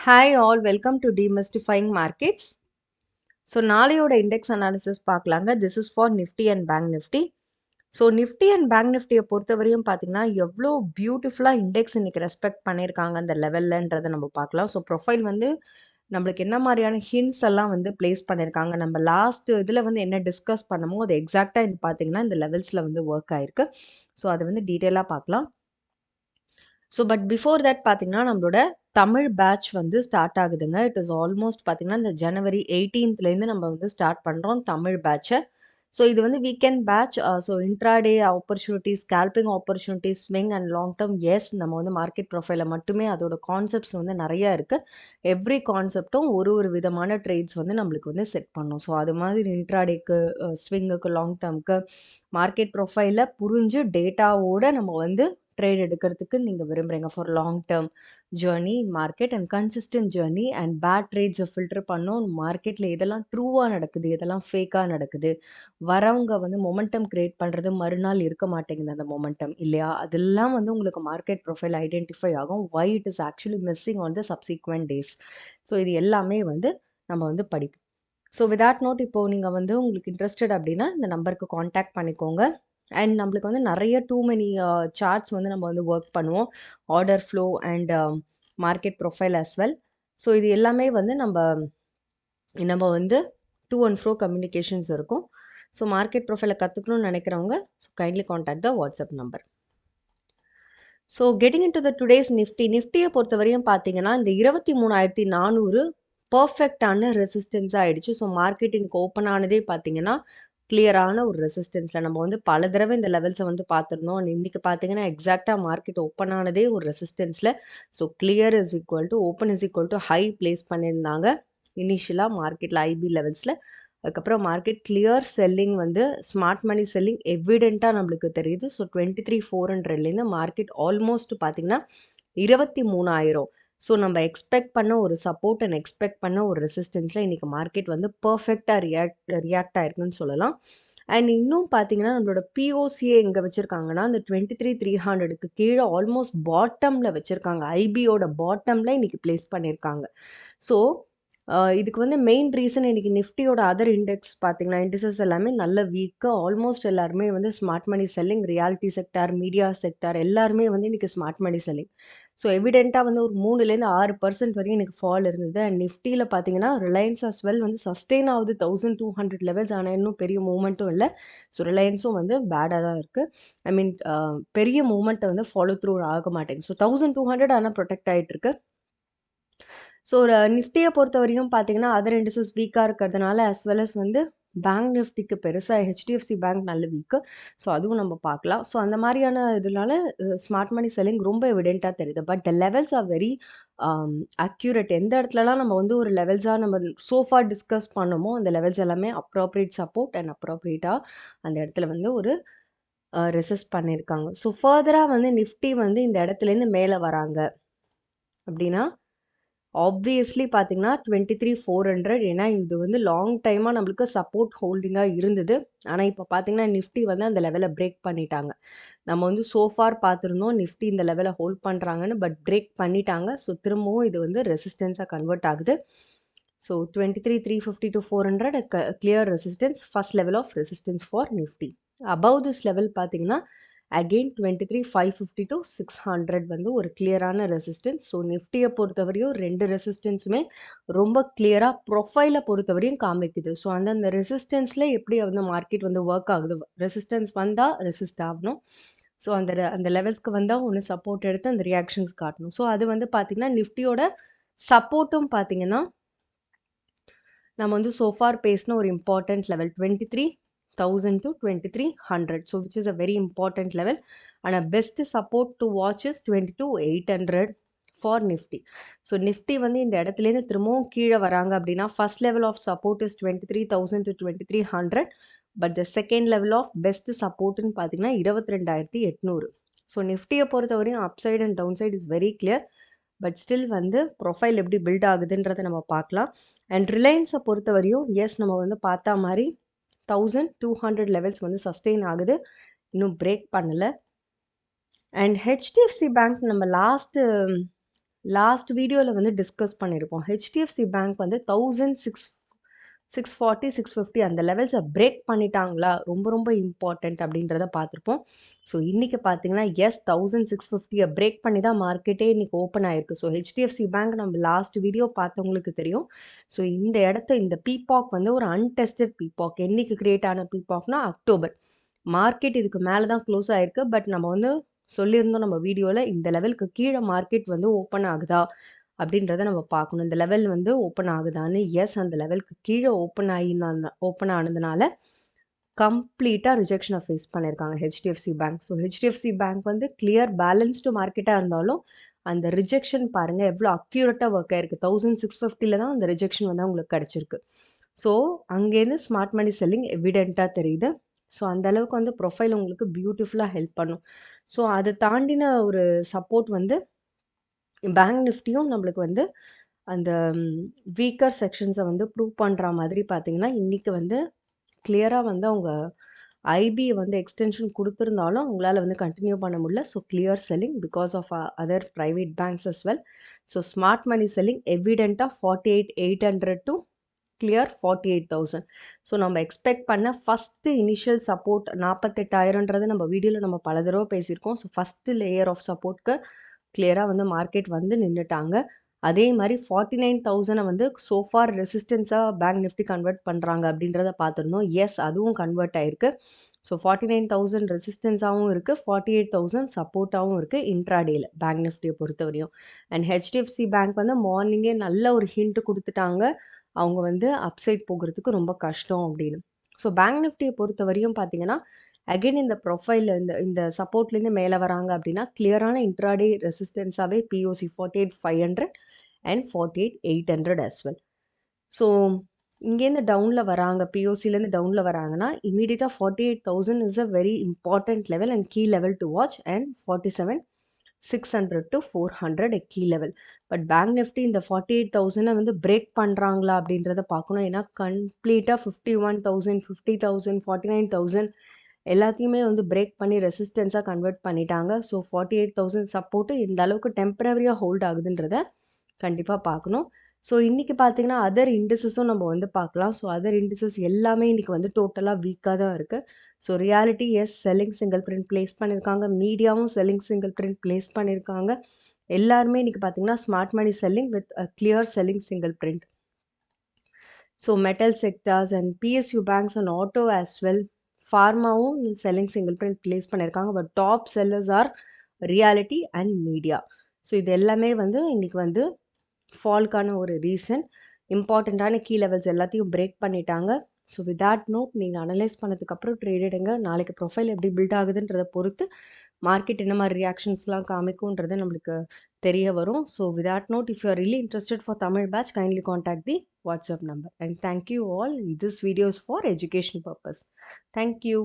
Hi all, welcome to Demystifying Markets. So நாளையோட index analysis பார்க்கலாங்க. This is for Nifty and bank Nifty. So Nifty and bank நிஃப்டியை பொறுத்தவரையும் பார்த்தீங்கன்னா எவ்வளோ பியூட்டிஃபுல்லாக இண்டெக்ஸ் இன்னைக்கு ரெஸ்பெக்ட் பண்ணியிருக்காங்க அந்த லெவல்லன்றதை நம்ம பார்க்கலாம். ஸோ ப்ரொஃபைல் வந்து நம்மளுக்கு என்ன மாதிரியான ஹின்ஸ் எல்லாம் வந்து பிளேஸ் பண்ணியிருக்காங்க, நம்ம லாஸ்ட் இதில் வந்து என்ன டிஸ்கஸ் பண்ணமோ அது எக்ஸாக்டாக இது பார்த்தீங்கன்னா இந்த லெவல்ஸில் வந்து ஒர்க் ஆயிருக்கு. ஸோ அதை வந்து டீட்டெயிலாக பார்க்கலாம். ஸோ பட் பிஃபோர் தட் பார்த்தீங்கன்னா நம்மளோட தமிழ் பேட்ச் வந்து ஸ்டார்ட் ஆகுதுங்க. இட் இஸ் ஆல்மோஸ்ட் பார்த்தீங்கன்னா இந்த ஜனவரி 18லேருந்து நம்ம வந்து ஸ்டார்ட் பண்ணுறோம் தமிழ் பேட்சை. ஸோ இது வந்து weekend batch. So intraday opportunities, scalping opportunities, swing and long term. Yes, நம்ம வந்து மார்க்கெட் ப்ரொஃபைலில் மட்டுமே அதோட கான்செப்ட்ஸ் வந்து நிறையா இருக்குது. எவ்ரி கான்செப்டும் ஒரு ஒரு விதமான ட்ரேட்ஸ் வந்து நம்மளுக்கு வந்து செட் பண்ணும். ஸோ அது மாதிரி இன்ட்ராடேக்கு, ஸ்விங்குக்கு, லாங் டேர்முக்கு மார்க்கெட் ப்ரொஃபைலில் புரிஞ்சு டேட்டாவோட நம்ம வந்து ட்ரேட் எடுக்கிறதுக்கு நீங்கள் விரும்புகிறீங்க for long term journey in market and consistent journey and bad ட்ரேட்ஸை ஃபில்டர் பண்ணோம். மார்க்கெட்டில் எதெல்லாம் ட்ரூவாக நடக்குது, எதெல்லாம் ஃபேக்காக நடக்குது, வரவங்க வந்து மொமெண்டம் கிரியேட் பண்ணுறது மறுநாள் இருக்க மாட்டேங்குது அந்த மொமெண்டம் இல்லையா, அதெல்லாம் வந்து உங்களுக்கு மார்க்கெட் ப்ரொஃபைல் ஐடென்டிஃபை ஆகும். Why it is actually missing on the subsequent days. So இது எல்லாமே வந்து நம்ம வந்து படிப்போம். ஸோ வித் தட் நோட், இப்போது நீங்கள் வந்து உங்களுக்கு இன்ட்ரெஸ்டட் அப்படின்னா இந்த நம்பருக்கு காண்டாக்ட் பண்ணிக்கோங்க. அண்ட் நம்மளுக்கு வந்து நிறைய டூ மெனி சார்ட்ஸ் வந்து நம்ம வந்து ஒர்க் பண்ணுவோம். Order flow and market profile as well. So இது எல்லாமே வந்து நம்ம வந்து டூ அண்ட் ஃப்ரோ கம்யூனிகேஷன்ஸ் இருக்கும். ஸோ மார்க்கெட் ப்ரொஃபைலை கற்றுக்கணும்னு நினைக்கிறவங்க so kindly contact the WhatsApp number. So getting into the today's நிஃப்டியை பொறுத்தவரையும் பார்த்தீங்கன்னா இந்த 23,400 பர்ஃபெக்டான ரெசிஸ்டன்ஸ் ஆகிடுச்சு. ஸோ மார்க்கெட் இன்னைக்கு ஓப்பன் ஆனதே பார்த்தீங்கன்னா கிளியரான ஒரு ரெசிஸ்டன்ஸில் நம்ம வந்து பல தடவை இந்த லெவல்ஸை வந்து பார்த்துருந்தோம். இன்றைக்கி பார்த்தீங்கன்னா எக்ஸாக்டாக மார்க்கெட் ஓப்பன் ஆனதே ஒரு ரெசிஸ்டன்ஸில். So clear is equal to open is equal to high place பண்ணியிருந்தாங்க இனிஷியலாக மார்க்கெட்டில் ஐபி லெவல்ஸில். அதுக்கப்புறம் மார்க்கெட் கிளியர் செல்லிங் வந்து ஸ்மார்ட் மணி செல்லிங் எவிடெண்ட்டாக நம்மளுக்கு தெரியுது. ஸோ 23,400லேருந்து மார்க்கெட் ஆல்மோஸ்ட் பார்த்தீங்கன்னா 23,000. ஸோ நம்ம எக்ஸ்பெக்ட் பண்ண ஒரு சப்போர்ட் அண்ட் எக்ஸ்பெக்ட் பண்ண ஒரு ரெசிஸ்டன்ஸில் இன்றைக்கி மார்க்கெட் வந்து பர்ஃபெக்டாக ரியாக்ட் ஆயிருக்குன்னு சொல்லலாம். அண்ட் இன்னும் பார்த்தீங்கன்னா நம்மளோட பிஓசிஏ எங்கே வச்சுருக்காங்கன்னா அந்த 23,300க்கு கீழே ஆல்மோஸ்ட் பாட்டமில் வச்சுருக்காங்க. ஐபியோட பாட்டமில் இன்றைக்கி பிளேஸ் பண்ணியிருக்காங்க. ஸோ இதுக்கு வந்து மெயின் ரீசன் இன்றைக்கி நிஃப்டியோட அதர் இண்டெக்ஸ் பார்த்தீங்கன்னா இண்டிசஸ் எல்லாமே நல்ல வீக்கு. ஆல்மோஸ்ட் எல்லாருமே வந்து smart money selling, realty sector, media sector எல்லாருமே வந்து இன்றைக்கி ஸ்மார்ட் மணி செல்லிங். ஸோ எவிடெண்ட்டாக வந்து ஒரு 3லேருந்து 6% வரையும் எனக்கு ஃபால் இருந்தது. அண்ட் நிஃப்டியில் பார்த்தீங்கன்னா ரிலையன்ஸ் அஸ் வெல் வந்து சஸ்டெயின் ஆகுது 1200 லெவல்ஸ். ஆனால் இன்னும் பெரிய மூவ்மெண்ட்டும் இல்லை. ஸோ ரிலையன்ஸும் வந்து பேடாக தான் இருக்குது. ஐ மீன் பெரிய மூவ்மெண்ட்டை வந்து ஃபாலோ த்ரூ ஆக மாட்டேங்குது. ஸோ 1200 ஆனால் ப்ரொடெக்ட் ஆகிட்டு இருக்கு. ஸோ ஒரு நிஃப்டியை பொறுத்த வரையும் பார்த்தீங்கன்னா அதர் இண்டஸ்ட்ரீஸ் வீக்காக இருக்கிறதுனால as well as வந்து பேங்க் நிஃப்டிக்கு பெருசாக ஹெச்டிஎஃப்சி பேங்க் நல்ல வீக்கு. ஸோ அதுவும் நம்ம பார்க்கலாம். ஸோ அந்த மாதிரியான இதனால ஸ்மார்ட் மணி செல்லிங் ரொம்ப எவிடெண்ட்டாக தெரியுது. But the levels are very accurate. எந்த இடத்துலலாம் நம்ம வந்து ஒரு லெவல்ஸாக நம்ம சோஃபா டிஸ்கஸ் பண்ணமோ அந்த லெவல்ஸ் எல்லாமே அப்ராப்ரியேட் சப்போர்ட் அண்ட் அப்ராப்ரியேட்டாக அந்த இடத்துல வந்து ஒரு ரெசிஸ்ட் பண்ணியிருக்காங்க. ஸோ ஃபர்தராக வந்து நிஃப்டி வந்து இந்த இடத்துலேருந்து மேலே வராங்க அப்படின்னா ஆப்வியஸ்லி பார்த்தீங்கன்னா 23,400. ஏன்னா இது வந்து லாங் டைமாக நம்மளுக்கு சப்போர்ட் ஹோல்டிங்காக இருந்தது. ஆனால் இப்போ பார்த்தீங்கன்னா நிஃப்டி வந்து அந்த லெவலை பிரேக் பண்ணிட்டாங்க. நம்ம வந்து சோஃபார் பார்த்துருந்தோம் நிஃப்டி இந்த லெவலை ஹோல்ட் பண்ணுறாங்கன்னு, பட் பிரேக் பண்ணிட்டாங்க. ஸோ திரும்பவும் இது வந்து ரெசிஸ்டன்ஸாக கன்வெர்ட் ஆகுது. So 23,350 to 400 clear resistance, first level of resistance for Nifty. Above this level பார்த்தீங்கன்னா அகெயின் 23,550 to 600 வந்து ஒரு கிளியரான ரெசிஸ்டன்ஸ். ஸோ நிஃப்டியை பொறுத்தவரையும் ரெண்டு ரெசிஸ்டன்ஸுமே ரொம்ப கிளியராக ப்ரொஃபைலை பொறுத்தவரையும் காமிக்குது. ஸோ அந்த ரெசிஸ்டன்ஸில் எப்படி வந்து மார்க்கெட் வந்து ஒர்க் ஆகுது, ரெசிஸ்டன்ஸ் வந்தால் ரெசிஸ்ட் ஆகணும். ஸோ அந்த லெவல்ஸ்க்கு வந்தால் ஒன்று சப்போர்ட் எடுத்து அந்த ரியாக்ஷன்ஸ் காட்டணும். ஸோ அது வந்து பார்த்திங்கன்னா நிஃப்டியோட சப்போர்ட்டும் பார்த்தீங்கன்னா நம்ம வந்து சோஃபார் பேசின ஒரு important level 23,000 to 2300. So which is a very important level. ஆனால் best support to watch is 22,800 for Nifty. So Nifty வந்து இந்த இடத்துலேருந்து திரும்பவும் கீழே வராங்க அப்படின்னா first level of support is 23,000 to 2300. But the second level of best சப்போர்ட்னு பார்த்தீங்கன்னா 22,800. ஸோ நிஃப்டியை பொறுத்தவரையும் upside and down side is very clear. But still வந்து ப்ரொஃபைல் எப்படி பில்ட் ஆகுதுன்றதை நம்ம பார்க்கலாம். அண்ட் ரிலையன்ஸை பொறுத்தவரையும் எஸ் நம்ம வந்து பார்த்தா மாதிரி 1200 லெவல்ஸ் வந்து சஸ்டெயின் ஆகுது, இன்னும் பிரேக் பண்ணலை. அண்ட் ஹெச்டிஎஃப்சி பேங்க் நம்ம லாஸ்ட்டு லாஸ்ட் வீடியோவில் வந்து டிஸ்கஸ் பண்ணியிருப்போம். ஹெச்டிஎஃப்சி பேங்க் வந்து 640 650 அந்த லெவல்ஸை பிரேக் பண்ணிட்டாங்களா, ரொம்ப ரொம்ப இம்பார்ட்டண்ட் அப்படின்றத பார்த்துருப்போம். ஸோ இன்றைக்கி பார்த்தீங்கன்னா எஸ் 1650 பிரேக் பண்ணி தான் மார்க்கெட்டே இன்றைக்கி ஓப்பன் ஆயிருக்கு. ஸோ ஹெச்டிஎஃப்சி பேங்க் நம்ம லாஸ்ட் வீடியோ பார்த்தவங்களுக்கு தெரியும். ஸோ இந்த இந்த பீபாக் வந்து ஒரு அன்டெஸ்டட் பீபாக். என்னைக்கு கிரியேட் ஆன பீபாக்னா அக்டோபர். மார்க்கெட் இதுக்கு மேலே தான் க்ளோஸ் ஆயிருக்கு. பட் நம்ம வந்து சொல்லியிருந்தோம் நம்ம வீடியோவில், இந்த லெவலுக்கு கீழே மார்க்கெட் வந்து ஓப்பன் ஆகுதா அப்படின்றத நம்ம பார்க்கணும். இந்த லெவல் வந்து ஓப்பன் ஆகுதான்னு. எஸ், அந்த லெவலுக்கு கீழே ஓப்பன் ஆனதுனால கம்ப்ளீட்டாக ரிஜெக்ஷனை ஃபேஸ் பண்ணியிருக்காங்க HDFC bank. So HDFC bank வந்து கிளியர் பேலன்ஸ்டு மார்க்கெட்டாக இருந்தாலும் அந்த ரிஜெக்ஷன் பாருங்கள் எவ்வளோ அக்யூரேட்டாக ஒர்க் ஆயிருக்கு. 1650 தான் அந்த ரிஜெக்ஷன் வந்து அவங்களுக்கு கிடச்சிருக்கு. ஸோ அங்கேருந்து ஸ்மார்ட் மணி செல்லிங் எவிடெண்ட்டாக தெரியுது. ஸோ அந்த அளவுக்கு வந்து ப்ரொஃபைல் உங்களுக்கு பியூட்டிஃபுல்லாக ஹெல்ப் பண்ணும். ஸோ அதை தாண்டின ஒரு சப்போர்ட் வந்து பேங்க் நிஃப்டியும் நம்மளுக்கு வந்து அந்த வீக்கர் செக்ஷன்ஸை வந்து ப்ரூவ் பண்ணுற மாதிரி பார்த்தீங்கன்னா இன்றைக்கி வந்து கிளியராக வந்து அவங்க ஐபியை வந்து எக்ஸ்டென்ஷன் கொடுத்துருந்தாலும் அவங்களால வந்து கண்டினியூ பண்ண முடியல. So clear selling because of other private banks as well. So smart money selling எவிடெண்ட்டாக 48,800 டு கிளியர் 48,000. ஸோ நம்ம எக்ஸ்பெக்ட் பண்ண ஃபஸ்ட்டு இனிஷியல் சப்போர்ட் 48,000ன்றது நம்ம வீடியோவில் நம்ம பல தடவை பேசியிருக்கோம். ஸோ ஃபஸ்ட்டு லேயர் ஆஃப் சப்போர்ட்க்கு கிளியராக வந்து மார்க்கெட் வந்து நின்றுட்டாங்க. அதே மாதிரி 49,000 வந்து சோஃபார் ரெசிஸ்டன்ஸாக பேங்க் நிஃப்டி கன்வெர்ட் பண்ணுறாங்க அப்படின்றத பார்த்துருந்தோம். எஸ், அதுவும் கன்வெர்ட் ஆயிருக்கு. ஸோ 49,000 ரெசிஸ்டன்ஸாகவும் இருக்குது, 48,000 சப்போர்ட்டாகவும் இருக்குது இன்ட்ராடேயில் பேங்க் நிஃப்டியை பொறுத்த வரையும். அண்ட் ஹெச்டிஎஃப்சி பேங்க் வந்து மார்னிங்கே நல்ல ஒரு ஹிண்ட் கொடுத்துட்டாங்க, அவங்க வந்து அப்சைட் போகிறதுக்கு ரொம்ப கஷ்டம் அப்படின்னு. ஸோ பேங்க் நிஃப்டியை பொறுத்த வரையும் பார்த்தீங்கன்னா அகெயின் இந்த ப்ரொஃபைல் இந்த சப்போர்ட்லேருந்து மேலே வராங்க அப்படின்னா கிளியரான இன்ட்ராடே ரெசிஸ்டன்ஸாகவே POC 48,500 and 48,800 as well. So இங்கேருந்து டவுனில் வராங்க, பிஓசிலேருந்து டவுனில் வராங்கன்னா இமீடியட்டாக 48,000 is a very important level and key level to watch. And 47,600 to 400 a key level. But bank Nifty இந்த 48,000 வந்து பிரேக் பண்ணுறாங்களா அப்படின்றத பார்க்கணும். ஏன்னா கம்ப்ளீட்டாக 51,000 50,000 49,000 எல்லாத்தையுமே வந்து பிரேக் பண்ணி ரெசிஸ்டன்ஸாக கன்வெர்ட் பண்ணிட்டாங்க. ஸோ 48,000 சப்போர்ட்டு இந்த அளவுக்கு டெம்பரரியாக ஹோல்ட் ஆகுதுன்றத கண்டிப்பாக பார்க்கணும். ஸோ இன்றைக்கி பார்த்தீங்கன்னா அதர் இண்டிசஸும் நம்ம வந்து பார்க்கலாம். ஸோ அதர் இண்டிசஸ் எல்லாமே இன்றைக்கி வந்து டோட்டலாக வீக்காக தான் இருக்குது. So realty is selling single print place பண்ணியிருக்காங்க, மீடியாவும் செல்லிங் சிங்கிள் பிரிண்ட் ப்ளேஸ் பண்ணியிருக்காங்க. எல்லாருமே இன்றைக்கி பார்த்தீங்கன்னா smart money selling with clear selling single print. So metal sectors and PSU banks and auto as well, ஃபார்மாவும் செல்லிங் சிங்கிள் பிரிண்ட் ப்ளேஸ் பண்ணியிருக்காங்க. But top sellers are realty and media. So இது எல்லாமே வந்து இன்றைக்கி வந்து ஃபால்க்கான ஒரு ரீசன். இம்பார்ட்டண்ட்டான கீ லெவல்ஸ் எல்லாத்தையும் பிரேக் பண்ணிட்டாங்க. ஸோ வித் தட் நோட் நீங்கள் அனலைஸ் பண்ணதுக்கப்புறம் ட்ரேட் எடுங்க. நாளைக்கு ப்ரொஃபைல் எப்படி பில்ட் ஆகுதுன்றதை பொறுத்து மார்க்கெட் என்ன மாதிரி ரியாக்ஷன்ஸ்லாம் காமிக்கும்ன்றது நம்மளுக்கு தெரிய வரும். So with that note, if you are really interested for Tamil batch, kindly contact the WhatsApp number. And thank you all. This video is for education purpose. Thank you.